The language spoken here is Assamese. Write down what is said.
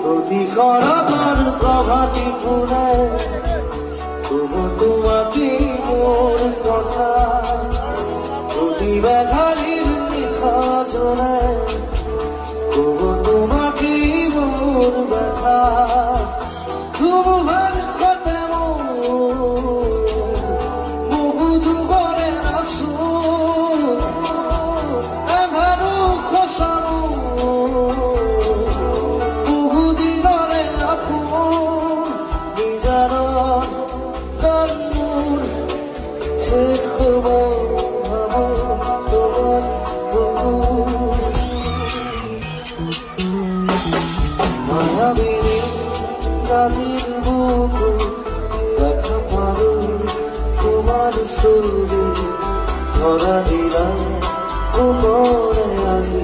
প্রতিক্ষণার প্রভাতী ফুলে তবু তোমাকে মোর কথা প্রতিবাঘালির নিশা জলে তবু তোমাকে মোর ব্যথা তোমার কথা বহু যুগরে নাচো এঘারো খসানো বহুদিনরে আপোন নিজাৰ কান্নুৰ শেষ হ'ব তোমাৰ মায়াবিনী ৰাতেৰ বুকু দেখা পাৰো তোমাৰ ছবি ধৰা দিলাম উপৰে আমি